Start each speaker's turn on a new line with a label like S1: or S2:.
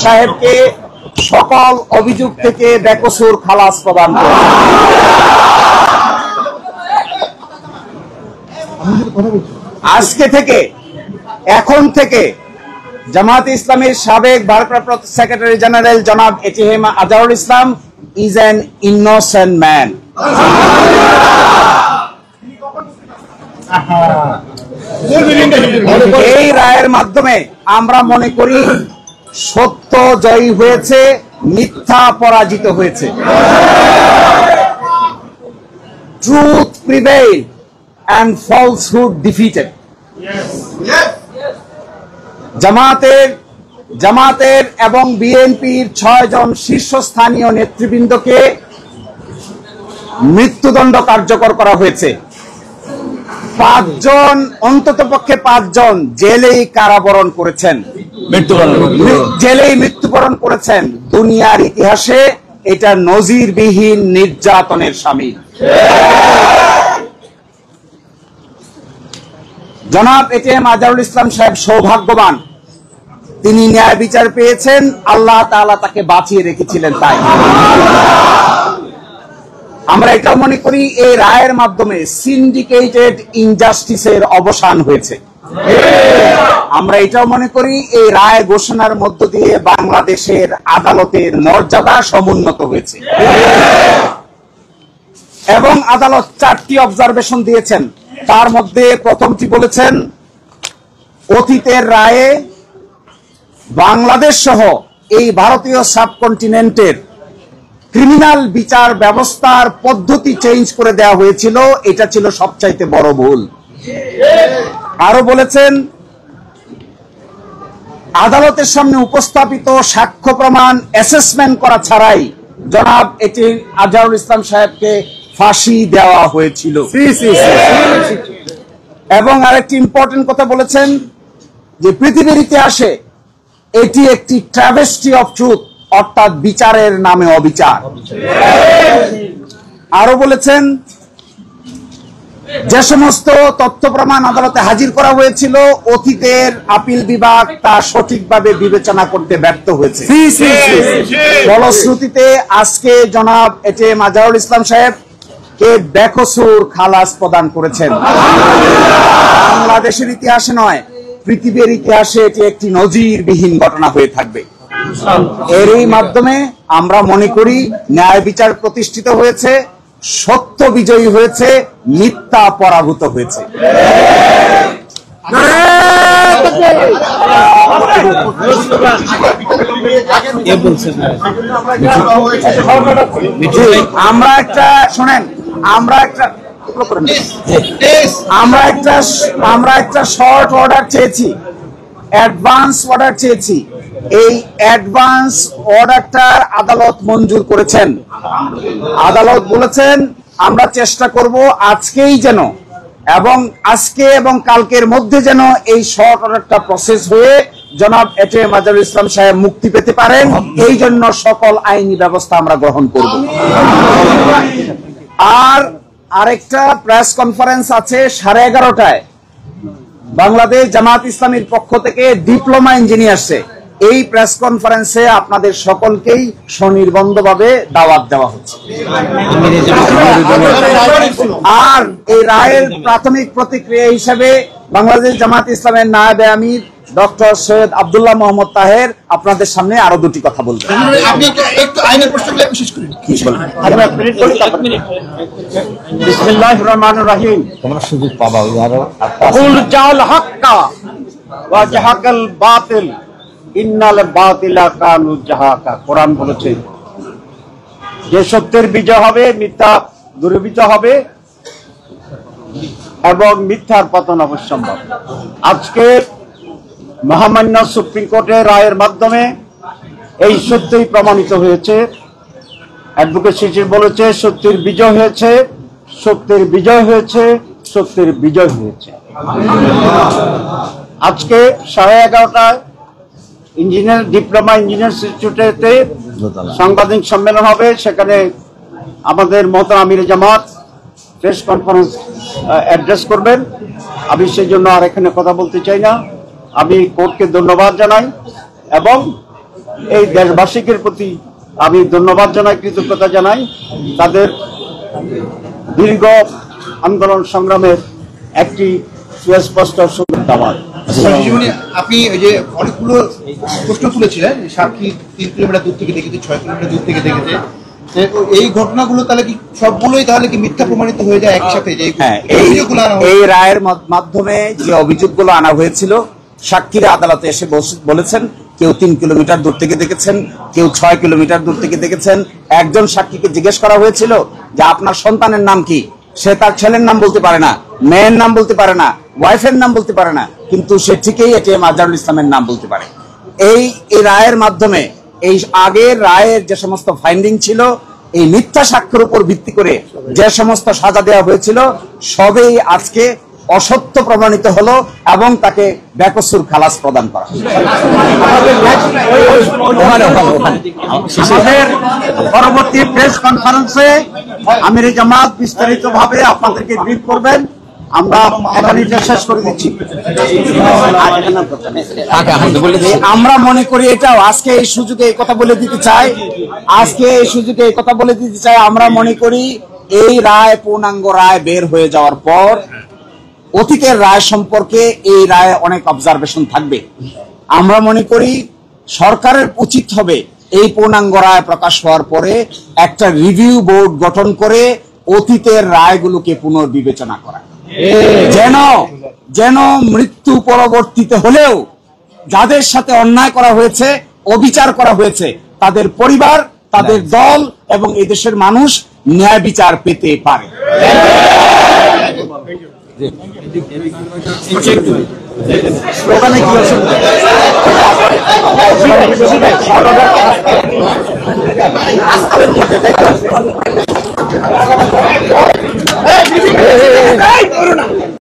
S1: সাহেবকে সকল অভিযোগ থেকে বেকসুর খালাস প্রদান করে। আজকে থেকে এখন থেকে জামায়াতে ইসলামীর সাবেক ভারপ্রাপ্ত সেক্রেটারি জেনারেল জনাব ATM Azharul Islam is an innocent man. এই রায়ের মাধ্যমে আমরা মনে করি সত্য জয়ী হয়েছে, মিথ্যা পরাজিত হয়েছে। Truth prevail and falsehood defeated. জামাতের এবং বিএনপির 6 জন শীর্ষস্থানীয় নেতৃবৃন্দকে মৃত্যুদণ্ড কার্যকর করা হয়েছে। 5 জন অন্ততপক্ষে 5 জন জেলেই কারাবরণ করেছেন, জেলেই মৃত্যুবরণ করেছেন। দুনিয়ার ইতিহাসে এটা নজিরবিহীন নির্যাতনের শামিল। জনাব এটিএম আজহারুল ইসলাম সাহেব সৌভাগ্যবান, তিনি ন্যায় বিচার পেয়েছেন, আল্লাহ তাআলা তাকে বাঁচিয়ে রেখেছিলেন। তাই আমরা এটা মনে করি এই রায়ের মাধ্যমে সিন্ডিকেটেড ইনজাস্টিসের অবসান হয়েছে। আমরা এটাও মনে করি এই রায় ঘোষণার মধ্য দিয়ে বাংলাদেশের আদালতের মর্যাদা সমুন্নত হয়েছে এবং আদালত 4টি অবজারভেশন দিয়েছেন। তার মধ্যে প্রথমটি বলেছেন, অতীতের রায়ে বাংলাদেশ সহ এই ভারতীয় সাবকন্টিনেন্টের ক্রিমিনাল বিচার ব্যবস্থার পদ্ধতি চেঞ্জ করে দেওয়া হয়েছিল, এটা ছিল সবচাইতে বড় ভুল। আরো বলেছেন, আদালতের সামনে উপস্থাপিত সাক্ষ্য প্রমাণ অ্যাসেসমেন্ট করা ছাড়াই জনাব এটিএম আজহারুল ইসলাম সাহেবকে ফাঁসি দেওয়া হয়েছিল। এবং আরেকটি ইম্পর্টেন্ট কথা বলেছেন যে পৃথিবীর ইতিহাসে এটি একটি ট্র্যাভেস্টি অফ ট্রুথ, অর্থাৎ বিচারের নামে অবিচার। আরো বলেছেন, যে সমস্ত তথ্য প্রমাণ আদালতে হাজির করা হয়েছিল অতীতের আপিল বিভাগ তা সঠিকভাবে বিবেচনা করতে ব্যর্থ হয়েছে। ফলশ্রুতিতে আজকে জনাব এটিএম আজহারুল ইসলাম সাহেব কে বেকসুর খালাস প্রদান করেছেন। বাংলাদেশের ইতিহাসে নয়, পৃথিবীর ইতিহাসে এটি একটি নজিরবিহীন ঘটনা হয়ে থাকবে। এরই মাধ্যমে আমরা মনে করি ন্যায় বিচার প্রতিষ্ঠিত হয়েছে, সত্য বিজয়ী হয়েছে, মিথ্যা পরাভূত হয়েছে। আমরা একটা শোনেন, আমরা একটা শর্ট অর্ডার চেয়েছি, অ্যাডভান্স অর্ডার চেয়েছি। এই অ্যাডভান্স অর্ডারটার আদালত মঞ্জুর করেছেন। আদালত বলেছেন আমরা চেষ্টা করব আজকেই যেন এবং আজকে এবং কালকের মধ্যে যেন এই শর্ট অর্ডারটা প্রসেস হয়ে জনাব এটিএম আজহারুল ইসলাম সাহেব মুক্তি পেতে পারেন, এই জন্য সকল আইনি ব্যবস্থা আমরা গ্রহণ করব। আর আরেকটা প্রেস কনফারেন্স আছে 11:30টায় বাংলাদেশ জামায়াত ইসলামীর পক্ষ থেকে ডিপ্লোমা ইঞ্জিনিয়ার্সে। এই প্রেস কনফারেন্সে আপনাদের সকলকেই স্বনির্বন্ধভাবে দাওয়াত দেওয়া হচ্ছে। আর এই রায়ের প্রাথমিক প্রতিক্রিয়া হিসেবে বাংলাদেশ জামায়াত ইসলামের নায়েবে আমির ডক্টর সৈয়দ আব্দুল্লাহ মোহাম্মদ তাহের আপনাদের সামনে আরো দুটি কথা বলবেন। বিসমিল্লাহির রহমানির রহিম। তোমরা সুযোগ পাবা কুল জাল হাক্কা ওয়া জাহাকাল বাতিল ইন্নাল বাতিলা কানু জাহাকা। কোরআন বলেছে যে সত্যের বিজয় হবে, মিথ্যা দূরীভূত হবে এবং মিথ্যার পতন অবশ্যম্ভাবী। আজকে মহামান্য সুপ্রিম কোর্টের রায়ের মাধ্যমে এই সত্যই প্রমাণিত হয়েছে। অ্যাডভোকেট শিশির বলেছে সত্যের বিজয় হয়েছে, সত্যের বিজয় হয়েছে, সত্যের বিজয় হয়েছে। আজকে 11:30টায় ইঞ্জিনিয়ার ডিপ্লোমা ইঞ্জিনিয়ার ইনস্টিটিউটে সাংবাদিক সম্মেলন হবে। সেখানে আমাদের মোহতারাম আমির জামাত প্রেস কনফারেন্স অ্যাড্রেস করবেন। আমি সেই জন্য আর এখানে কথা বলতে চাই না। আমি কোর্টকে ধন্যবাদ জানাই এবং
S2: এই দেশবাসীর প্রতি আমি ধন্যবাদ জানাই, কৃতজ্ঞতা জানাই। তাদের দীর্ঘ আন্দোলন সংগ্রামের একটি সুস্পষ্ট দাবাত।
S3: আপনি ওই যে অনেকগুলো প্রশ্ন তুলেছিলেন, সাক্ষী 3 কিলোমিটার দূর থেকে দেখেছে, 6 কিলোমিটার দূর থেকে দেখেছে, এই ঘটনাগুলো তাহলে কি সবগুলোই তাহলে কি মিথ্যা প্রমাণিত হয়ে যায় একসাথে? যে
S1: এই রায়ের মাধ্যমে যে অভিযোগগুলো আনা হয়েছিল, সাক্ষীরা আদালতে এসে বলেছেন কেউ 3 কিলোমিটার দূর থেকে দেখেছেন, কেউ 6 কিলোমিটার দূর থেকে দেখেছেন। একজন সাক্ষীকে জিজ্ঞেস করা হয়েছিল যে আপনার সন্তানের নাম কি, সে তার ছেলের নাম বলতে পারে না, মেয়ের নাম বলতে পারে না, ওয়াইফের নাম বলতে পারে না, কিন্তু সে ঠিকই এটিএম আজহারুল ইসলামের নাম বলতে পারে। এই রায়ের মাধ্যমে এই আগের রায়ের যে সমস্ত ফাইন্ডিং ছিল, এই মিথ্যা সাক্ষ্যের উপর ভিত্তি করে যে সমস্ত সাজা দেওয়া হয়েছিল, সবই আজকে অসত্য প্রমাণিত হলো এবং তাকে বেকসুর খালাস প্রদান করা।
S2: আমাদের পরবর্তী প্রেস কনফারেন্সে আমির জামাত বিস্তারিতভাবে আপনাদেরকে ব্রিফ করবেন। আমরা এখানে শেষ করে দিচ্ছি।
S1: আমরা মনে করি এটাও আজকে এই সুযোগে এই কথা বলে দিতে চাই, আমরা মনে করি এই রায়, পূর্ণাঙ্গ রায় বের হয়ে যাওয়ার পর অতীতের রায় সম্পর্কে এই রায়ে অনেক অবজারভেশন থাকবে। আমরা মনে করি সরকারের উচিত হবে এই পূর্ণাঙ্গ রায় প্রকাশ হওয়ার পরে একটা রিভিউ বোর্ড গঠন করে অতীতের রায়গুলোকে পুনর্বিবেচনা করা, যেন মৃত্যু পরবর্তীতে হলেও যাদের সাথে অন্যায় করা হয়েছে, অবিচার করা হয়েছে, তাদের পরিবার, তাদের দল এবং এই দেশের মানুষ ন্যায় বিচার পেতে পারে। স্লোগানে কি অসুবিধা?